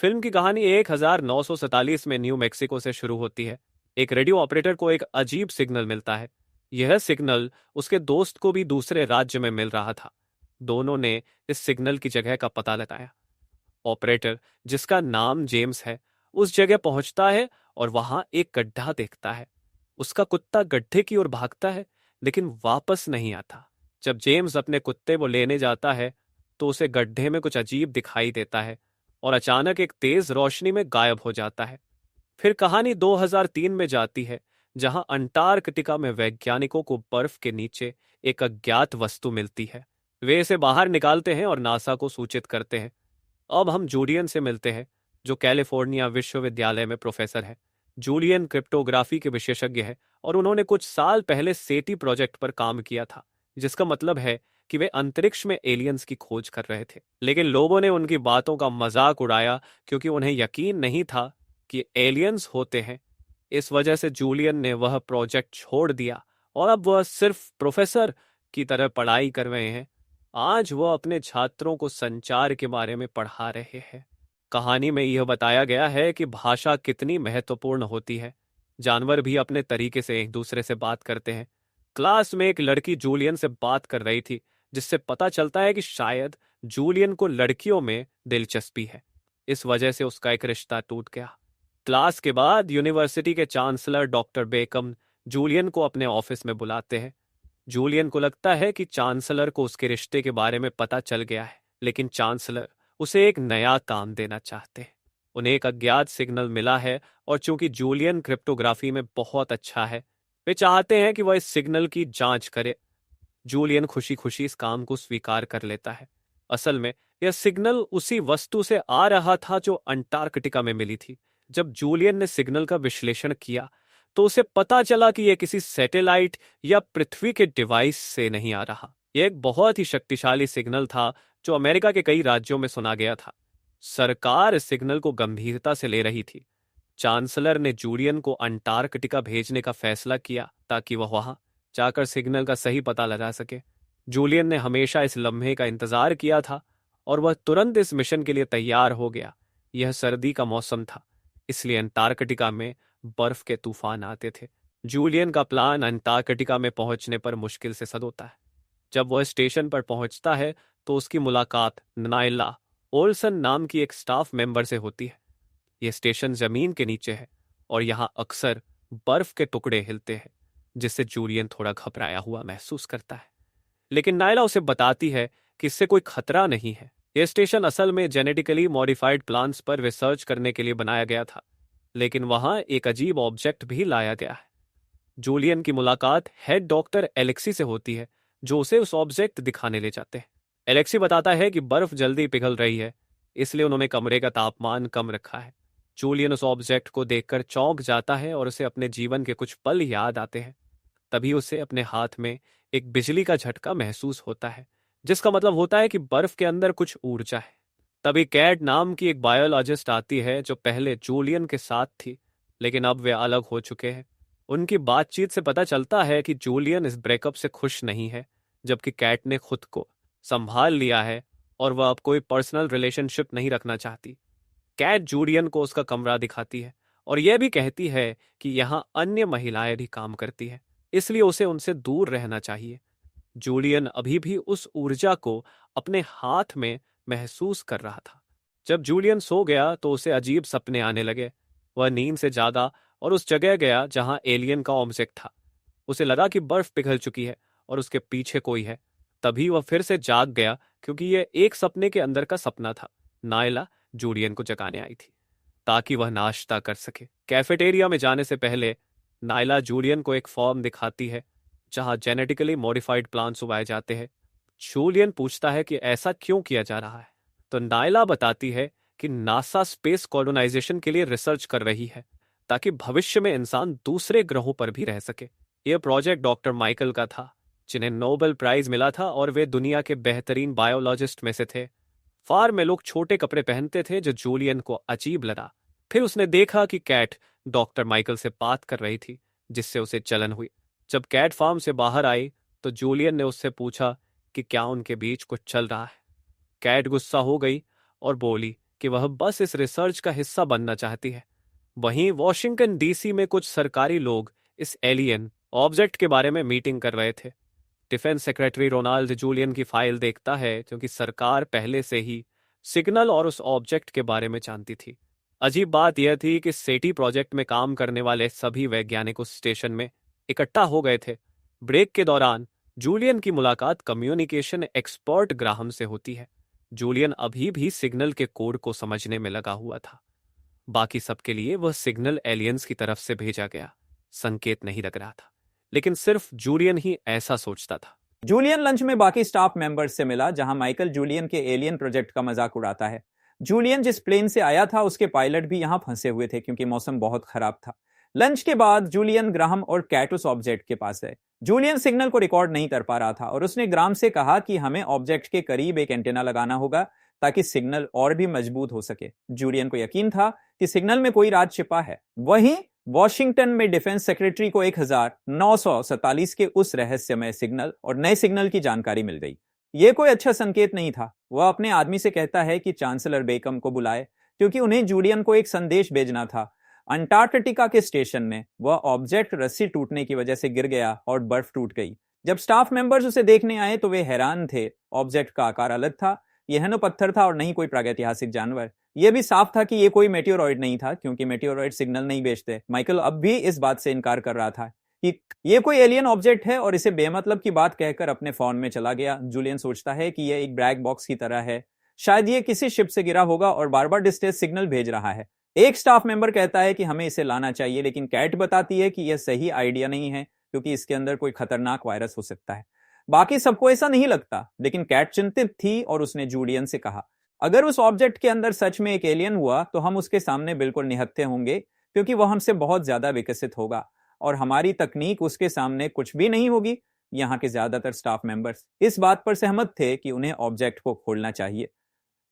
Film की कहानी 1947 में न्यू मेक्सिको से शुरू होती है। एक रेडियो ऑपरेटर को एक अजीब सिग्नल मिलता है। यह सिग्नल उसके दोस्त को भी दूसरे राज्य में मिल रहा था। दोनों ने इस सिग्नल की जगह का पता लगाया। ऑपरेटर, जिसका नाम जेम्स है, उस जगह पहुंचता है और वहां एक गड्ढा देखता है। उसका कुत्ता गड्ढे की ओर भागता है, लेकिन वापस नहीं आता। जब जेम्स अपने कुत्ते को लेने जाता है तो उसे गड्ढे में कुछ अजीब दिखाई देता है और अचानक एक तेज रोशनी में गायब हो जाता है। फिर कहानी 2003 में जाती है, जहां अंटार्कटिका में वैज्ञानिकों को बर्फ के नीचे एक अज्ञात वस्तु मिलती है। वे इसे बाहर निकालते हैं और नासा को सूचित करते हैं। अब हम जूलियन से मिलते हैं, जो कैलिफोर्निया विश्वविद्यालय में प्रोफेसर है। जूलियन क्रिप्टोग्राफी के विशेषज्ञ है और उन्होंने कुछ साल पहले सेटी प्रोजेक्ट पर काम किया था, जिसका मतलब है कि वे अंतरिक्ष में एलियंस की खोज कर रहे थे। लेकिन लोगों ने उनकी बातों का मजाक उड़ाया क्योंकि उन्हें यकीन नहीं था कि एलियंस होते हैं। इस वजह से जूलियन ने वह प्रोजेक्ट छोड़ दिया और अब वह सिर्फ प्रोफेसर की तरह पढ़ाई कर रहे हैं। आज वह अपने छात्रों को संचार के बारे में पढ़ा रहे हैं। कहानी में यह बताया गया है कि भाषा कितनी महत्वपूर्ण होती है। जानवर भी अपने तरीके से एक दूसरे से बात करते हैं। क्लास में एक लड़की जूलियन से बात कर रही थी, जिससे पता चलता है कि शायद जूलियन को लड़कियों में दिलचस्पी है। इस वजह से उसका एक रिश्ता टूट गया। क्लास के बाद यूनिवर्सिटी के चांसलर डॉक्टर बेकम जूलियन को अपने ऑफिस में बुलाते हैं। जूलियन को लगता है कि चांसलर को उसके रिश्ते के बारे में पता चल गया है, लेकिन चांसलर उसे एक नया काम देना चाहते हैं। उन्हें एक अज्ञात सिग्नल मिला है और चूंकि जूलियन क्रिप्टोग्राफी में बहुत अच्छा है, वे चाहते हैं कि वह इस सिग्नल की जांच करे। जूलियन खुशी खुशी इस काम को स्वीकार कर लेता है। असल में यह सिग्नल उसी वस्तु से आ रहा था जो अंटार्कटिका में मिली थी। जब जूलियन ने सिग्नल का विश्लेषण किया तो उसे पता चला कि यह किसी सैटेलाइट या पृथ्वी के डिवाइस से नहीं आ रहा। यह एक बहुत ही शक्तिशाली सिग्नल था जो अमेरिका के कई राज्यों में सुना गया था। सरकार इस सिग्नल को गंभीरता से ले रही थी। चांसलर ने जूलियन को अंटार्कटिका भेजने का फैसला किया ताकि वह वहां जाकर सिग्नल का सही पता लगा सके। जूलियन ने हमेशा इस लम्हे का इंतजार किया था और वह तुरंत इस मिशन के लिए तैयार हो गया। यह सर्दी का मौसम था, इसलिए अंटार्कटिका में बर्फ के तूफान आते थे। जूलियन का प्लान अंटार्कटिका में पहुंचने पर मुश्किल से सद होता है। जब वह स्टेशन पर पहुंचता है तो उसकी मुलाकात नाइला ओल्सन नाम की एक स्टाफ मेंबर से होती है। यह स्टेशन जमीन के नीचे है और यहां अक्सर बर्फ के टुकड़े हिलते हैं, जिससे जूलियन थोड़ा घबराया हुआ महसूस करता है। लेकिन नाइला उसे बताती है कि इससे कोई खतरा नहीं है। यह स्टेशन असल में जेनेटिकली मॉडिफाइड प्लांट्स पर रिसर्च करने के लिए बनाया गया था, लेकिन वहां एक अजीब ऑब्जेक्ट भी लाया गया है। जूलियन की मुलाकात हेड डॉक्टर एलेक्सी से होती है, जो उसे उस ऑब्जेक्ट दिखाने ले जाते हैं। एलेक्सी बताता है कि बर्फ जल्दी पिघल रही है, इसलिए उन्होंने कमरे का तापमान कम रखा है। जूलियन उस ऑब्जेक्ट को देखकर चौंक जाता है और उसे अपने जीवन के कुछ पल याद आते हैं। तभी उसे अपने हाथ में एक बिजली का झटका महसूस होता है, जिसका मतलब होता है कि बर्फ के अंदर कुछ ऊर्जा है। तभी कैट नाम की एक बायोलॉजिस्ट आती है, जो पहले जूलियन के साथ थी, लेकिन अब वे अलग हो चुके हैं। उनकी बातचीत से पता चलता है कि जूलियन इस ब्रेकअप से खुश नहीं है, जबकि कैट ने खुद को संभाल लिया है और वह अब कोई पर्सनल रिलेशनशिप नहीं रखना चाहती। कैट जूलियन को उसका कमरा दिखाती है और यह भी कहती है कि यहाँ अन्य महिलाएं भी काम करती हैं, इसलिए उसे उनसे दूर रहना चाहिए। जूलियन अभी भी उस ऊर्जा को अपने हाथ में महसूस कर रहा था। जब जूलियन सो गया तो उसे अजीब सपने आने लगे। वह नींद से जागा और उस जगह गया जहां एलियन का ऑब्जेक्ट था। उसे लगा कि बर्फ पिघल चुकी है और उसके पीछे कोई है। तभी वह फिर से जाग गया, क्योंकि यह एक सपने के अंदर का सपना था। नायला जूलियन को जगाने आई थी ताकि वह नाश्ता कर सके। कैफेटेरिया में जाने से पहले नायला जूलियन को एक फॉर्म दिखाती है जहां जेनेटिकली मॉडिफाइड प्लांट्स उगाए जाते हैं। जूलियन पूछता है कि ऐसा क्यों किया जा रहा है, तो नायला बताती है कि नासा स्पेस कॉलोनाइजेशन के लिए रिसर्च कर रही है, ताकि भविष्य में इंसान दूसरे ग्रहों पर भी रह सके। यह प्रोजेक्ट डॉक्टर माइकल का था, जिन्हें नोबेल प्राइज मिला था और वे दुनिया के बेहतरीन बायोलॉजिस्ट में से थे। फार्म में लोग छोटे कपड़े पहनते थे, जो जूलियन को अजीब लगा। फिर उसने देखा कि कैट डॉक्टर माइकल से बात कर रही थी, जिससे उसे जलन हुई। जब कैट फार्म से बाहर आई तो जूलियन ने उससे पूछा कि क्या उनके बीच कुछ चल रहा है। कैट गुस्सा हो गई और बोली कि वह बस इस रिसर्च का हिस्सा बनना चाहती है। वहीं वॉशिंगटन डीसी में कुछ सरकारी लोग इस एलियन ऑब्जेक्ट के बारे में मीटिंग कर रहे थे। डिफेंस सेक्रेटरी रोनाल्ड जूलियन की फाइल देखता है क्योंकि सरकार पहले से ही सिग्नल और उस ऑब्जेक्ट के बारे में जानती थी। अजीब बात यह थी कि सेटी प्रोजेक्ट में काम करने वाले सभी वैज्ञानिक उस स्टेशन में इकट्ठा हो गए थे। ब्रेक के दौरान जूलियन की मुलाकात कम्युनिकेशन एक्सपर्ट ग्राहम से होती है। जूलियन अभी भी सिग्नल के कोड को समझने में लगा हुआ था। बाकी सबके लिए वह सिग्नल एलियंस की तरफ से भेजा गया संकेत नहीं लग रहा था, लेकिन सिर्फ जूलियन ही ऐसा सोचता था। जूलियन लंच में बाकी स्टाफ मेंबर्स से मिला, जहां माइकल जूलियन के एलियन प्रोजेक्ट का मजाक उड़ाता है। जूलियन जिस प्लेन से आया था उसके पायलट भी यहां फंसे हुए थे क्योंकि मौसम बहुत खराब था। लंच के बाद जूलियन, ग्राहम और कैट उस ऑब्जेक्ट के पास है। जूलियन सिग्नल को रिकॉर्ड नहीं कर पा रहा था और उसने ग्राहम से कहा कि हमें ऑब्जेक्ट के करीब एक एंटेना लगाना होगा ताकि सिग्नल और भी मजबूत हो सके। जूलियन को यकीन था कि सिग्नल में कोई राज छिपा है। वहीं वॉशिंगटन में डिफेंस सेक्रेटरी को 1947 के उस रहस्यमय सिग्नल और नए सिग्नल की जानकारी मिल गई। यह कोई अच्छा संकेत नहीं था। वह अपने आदमी से कहता है कि चांसलर बेकम को बुलाए क्योंकि उन्हें जूलियन को एक संदेश भेजना था। अंटार्कटिका के स्टेशन में वह ऑब्जेक्ट रस्सी टूटने की वजह से गिर गया और बर्फ टूट गई। जब स्टाफ मेंबर्स उसे देखने आए तो वे हैरान थे। ऑब्जेक्ट का आकार अलग था, यह न पत्थर था और नहीं कोई प्रागैतिहासिक जानवर। यह भी साफ था कि यह कोई मेटेओरॉइड नहीं था क्योंकि मेटेओरॉइड सिग्नल नहीं भेजते। माइकल अब भी इस बात से इनकार कर रहा था कि यह कोई एलियन ऑब्जेक्ट है और इसे बेमतलब की बात कहकर अपने फोन में चला गया। जूलियन सोचता है कि यह एक ब्लैक बॉक्स की तरह है, शायद यह किसी शिप से गिरा होगा और बार बार डिस्ट्रेस सिग्नल भेज रहा है। एक स्टाफ मेंबर कहता है कि हमें इसे लाना चाहिए, लेकिन कैट बताती है कि यह सही आइडिया नहीं है क्योंकि इसके अंदर कोई खतरनाक वायरस हो सकता है। बाकी सबको ऐसा नहीं लगता, लेकिन कैट चिंतित थी और उसने जूलियन से कहा, अगर उस ऑब्जेक्ट के अंदर सच में एक एलियन हुआ तो हम उसके सामने बिल्कुल निहत्थे होंगे क्योंकि वह हमसे बहुत ज्यादा विकसित होगा और हमारी तकनीक उसके सामने कुछ भी नहीं होगी। यहाँ के ज्यादातर स्टाफ मेंबर्स इस बात पर सहमत थे कि उन्हें ऑब्जेक्ट को खोलना चाहिए।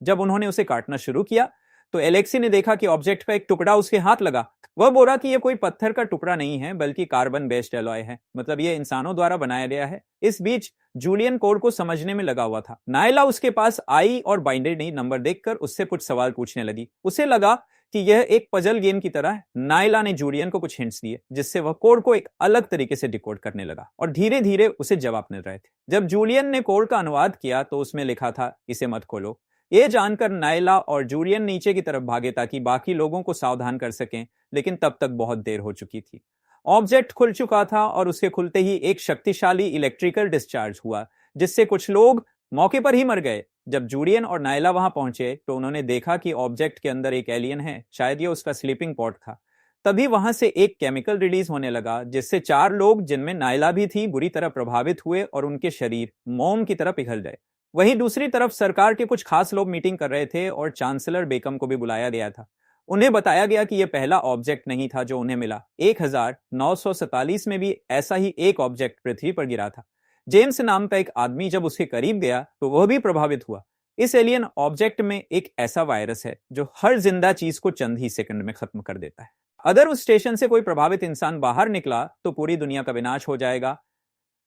जब उन्होंने उसे काटना शुरू किया तो एलेक्सी ने देखा कि ऑब्जेक्ट का एक टुकड़ा उसके हाथ लगा। वह बोला कि यह कोई पत्थर का टुकड़ा नहीं है बल्कि कार्बन बेस्ड एलॉय है, मतलब यह इंसानों द्वारा बनाया गया है। इस बीच जूलियन कोड को समझने में लगा हुआ था। नायला उसके पास आई और बाइनरी नंबर देखकर उससे कुछ सवाल पूछने लगी। उसे लगा कि यह एक पजल गेम की तरह है। नायला ने जूलियन को कुछ हिंट्स दिए जिससे वह कोड को एक अलग तरीके से डिकोड करने लगा और धीरे धीरे उसे जवाब मिल रहे थे। जब जूलियन ने कोड का अनुवाद किया तो उसमें लिखा था, इसे मत खोलो। यह जानकर नायला और जूलियन नीचे की तरफ भागे ताकि बाकी लोगों को सावधान कर सकें, लेकिन तब तक बहुत देर हो चुकी थी। ऑब्जेक्ट खुल चुका था और उसके खुलते ही एक शक्तिशाली इलेक्ट्रिकल डिस्चार्ज हुआ जिससे कुछ लोग मौके पर ही मर गए। जब जूलियन और नायला वहां पहुंचे तो उन्होंने देखा कि ऑब्जेक्ट के अंदर एक एलियन है, शायद यह उसका स्लीपिंग पॉड था। तभी वहां से एक केमिकल रिलीज होने लगा जिससे 4 लोग, जिनमें नायला भी थी, बुरी तरह प्रभावित हुए और उनके शरीर मोम की तरह पिघल गए। वहीं दूसरी तरफ सरकार के कुछ खास लोग मीटिंग कर रहे थे और चांसलर बेकम को भी बुलाया गया था। उन्हें बताया गया कि यह पहला ऑब्जेक्ट नहीं था जो उन्हें मिला। 1947 में भी ऐसा ही एक ऑब्जेक्ट पृथ्वी पर गिरा था। जेम्स नाम का एक आदमी जब उसके करीब गया तो वह भी प्रभावित हुआ। इस एलियन ऑब्जेक्ट में एक ऐसा वायरस है जो हर जिंदा चीज को चंद ही सेकंड में खत्म कर देता है। अगर उस स्टेशन से कोई प्रभावित इंसान बाहर निकला तो पूरी दुनिया का विनाश हो जाएगा।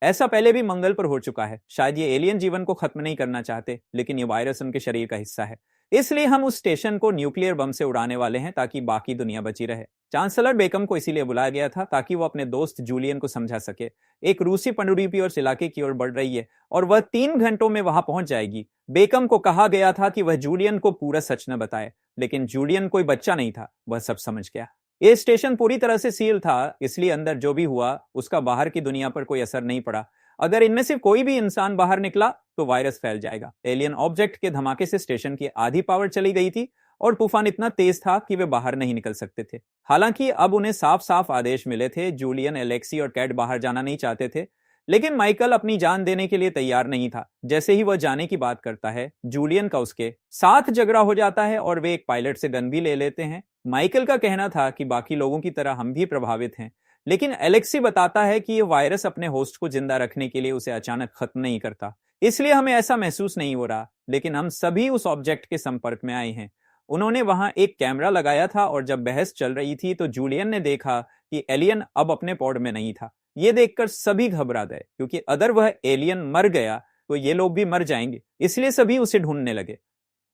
ऐसा पहले भी मंगल पर हो चुका है। शायद ये एलियन जीवन को खत्म नहीं करना चाहते, लेकिन ये वायरस उनके शरीर का हिस्सा है। इसलिए हम उस स्टेशन को न्यूक्लियर बम से उड़ाने वाले हैं ताकि बाकी दुनिया बची रहे। चांसलर बेकम को इसीलिए बुलाया गया था ताकि वो अपने दोस्त जूलियन को समझा सके। एक रूसी पनडुब्बी उस इलाके की ओर बढ़ रही है और वह 3 घंटों में वहां पहुंच जाएगी। बेकम को कहा गया था कि वह जूलियन को पूरा सच न बताए, लेकिन जूलियन कोई बच्चा नहीं था, वह सब समझ गया। ये स्टेशन पूरी तरह से सील था, इसलिए अंदर जो भी हुआ उसका बाहर की दुनिया पर कोई असर नहीं पड़ा। अगर इनमें से कोई भी इंसान बाहर निकला तो वायरस फैल जाएगा। एलियन ऑब्जेक्ट के धमाके से स्टेशन की आधी पावर चली गई थी और तूफान इतना तेज था कि वे बाहर नहीं निकल सकते थे। हालांकि अब उन्हें साफ साफ आदेश मिले थे। जूलियन, एलेक्सी और कैट बाहर जाना नहीं चाहते थे, लेकिन माइकल अपनी जान देने के लिए तैयार नहीं था। जैसे ही वह जाने की बात करता है, जूलियन का उसके साथ झगड़ा हो जाता है और वे एक पायलट से गन भी ले लेते हैं। माइकल का कहना था कि बाकी लोगों की तरह हम भी प्रभावित हैं, लेकिन एलेक्सी बताता है कि यह वायरस अपने होस्ट को जिंदा रखने के लिए उसे अचानक खत्म नहीं करता, इसलिए हमें ऐसा महसूस नहीं हो रहा। लेकिन हम सभी उस ऑब्जेक्ट के संपर्क में आए हैं। उन्होंने वहां एक कैमरा लगाया था और जब बहस चल रही थी तो जूलियन ने देखा कि एलियन अब अपने पॉड में नहीं था। यह देखकर सभी घबरा गए क्योंकि अगर वह एलियन मर गया तो ये लोग भी मर जाएंगे, इसलिए सभी उसे ढूंढने लगे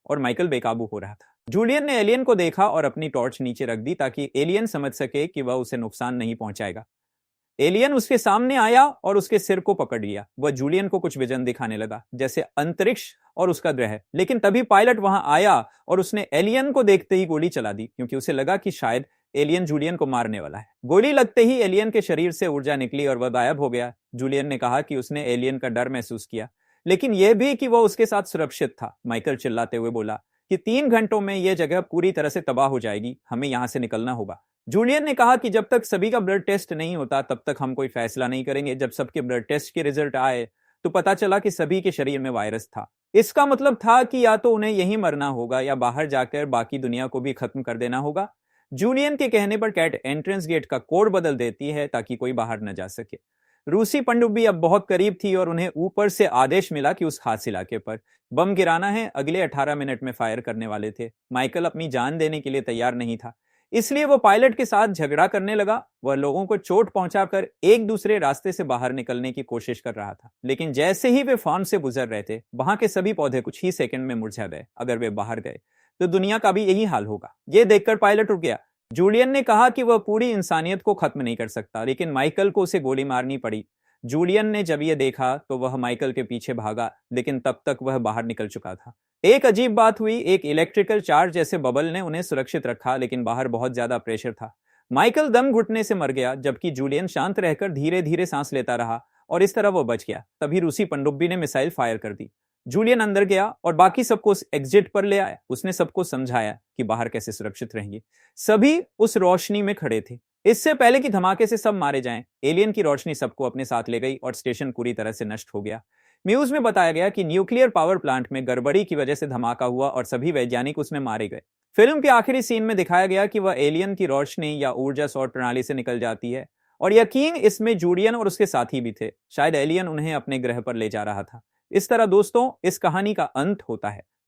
और माइकल बेकाबू हो रहा था। जूलियन ने एलियन को देखा और अपनी टॉर्च नीचे रख दी ताकि एलियन समझ सके कि वह उसे नुकसान नहीं पहुंचाएगा। एलियन उसके सामने आया और उसके सिर को पकड़ लिया। वह जूलियन को कुछ विजन दिखाने लगा, जैसे अंतरिक्ष और उसका ग्रह। लेकिन तभी पायलट वहां आया और उसने एलियन को देखते ही गोली चला दी, क्योंकि उसे लगा कि शायद एलियन जूलियन को मारने वाला है। गोली लगते ही एलियन के शरीर से ऊर्जा निकली और वह गायब हो गया। जूलियन ने कहा कि उसने एलियन का डर महसूस किया, लेकिन यह भी कि वह उसके साथ सुरक्षित था। माइकल चिल्लाते हुए बोला कि 3 घंटों में यह जगह पूरी तरह से तबाह हो जाएगी, हमें यहां से निकलना होगा। जूलियन ने कहा कि जब तक सभी का ब्लड टेस्ट नहीं होता तब तक हम कोई फैसला नहीं करेंगे। जब सबके ब्लड टेस्ट के रिजल्ट आए तो पता चला कि सभी के शरीर में वायरस था। इसका मतलब था कि या तो उन्हें यहीं मरना होगा या बाहर जाकर बाकी दुनिया को भी खत्म कर देना होगा। जूलियन के कहने पर कैट एंट्रेंस गेट का कोड बदल देती है ताकि कोई बाहर न जा सके। रूसी पनडुब्बी अब बहुत करीब थी और उन्हें ऊपर से आदेश मिला कि उस खास इलाके पर बम गिराना है। अगले 18 मिनट में फायर करने वाले थे। माइकल अपनी जान देने के लिए तैयार नहीं था, इसलिए वो पायलट के साथ झगड़ा करने लगा। वह लोगों को चोट पहुंचाकर एक दूसरे रास्ते से बाहर निकलने की कोशिश कर रहा था। लेकिन जैसे ही वे फार्म से गुजर रहे थे, वहां के सभी पौधे कुछ ही सेकंड में मुरझा गए। अगर वे बाहर गए तो दुनिया का भी यही हाल होगा। यह देखकर पायलट रुक गया। जूलियन ने कहा कि वह पूरी इंसानियत को खत्म नहीं कर सकता, लेकिन माइकल को उसे गोली मारनी पड़ी। जूलियन ने जब यह देखा तो वह माइकल के पीछे भागा, लेकिन तब तक वह बाहर निकल चुका था। एक अजीब बात हुई, एक इलेक्ट्रिकल चार्ज जैसे बबल ने उन्हें सुरक्षित रखा, लेकिन बाहर बहुत ज्यादा प्रेशर था। माइकल दम घुटने से मर गया, जबकि जूलियन शांत रहकर धीरे धीरे सांस लेता रहा और इस तरह वो बच गया। तभी रूसी पनडुब्बी ने मिसाइल फायर कर दी। जूलियन अंदर गया और बाकी सबको उस एग्जिट पर ले आया। उसने सबको समझाया कि बाहर कैसे सुरक्षित रहेंगे। सभी उस रोशनी में खड़े थे। इससे पहले कि धमाके से सब मारे जाएं, एलियन की रोशनी सबको अपने साथ ले गई और स्टेशन पूरी तरह से नष्ट हो गया। न्यूज में बताया गया कि न्यूक्लियर पावर प्लांट में गड़बड़ी की वजह से धमाका हुआ और सभी वैज्ञानिक उसमें मारे गए। फिल्म के आखिरी सीन में दिखाया गया कि वह एलियन की रोशनी या ऊर्जा सौर प्रणाली से निकल जाती है, और यकीन इसमें जूलियन और उसके साथी भी थे। शायद एलियन उन्हें अपने ग्रह पर ले जा रहा था। इस तरह दोस्तों, इस कहानी का अंत होता है।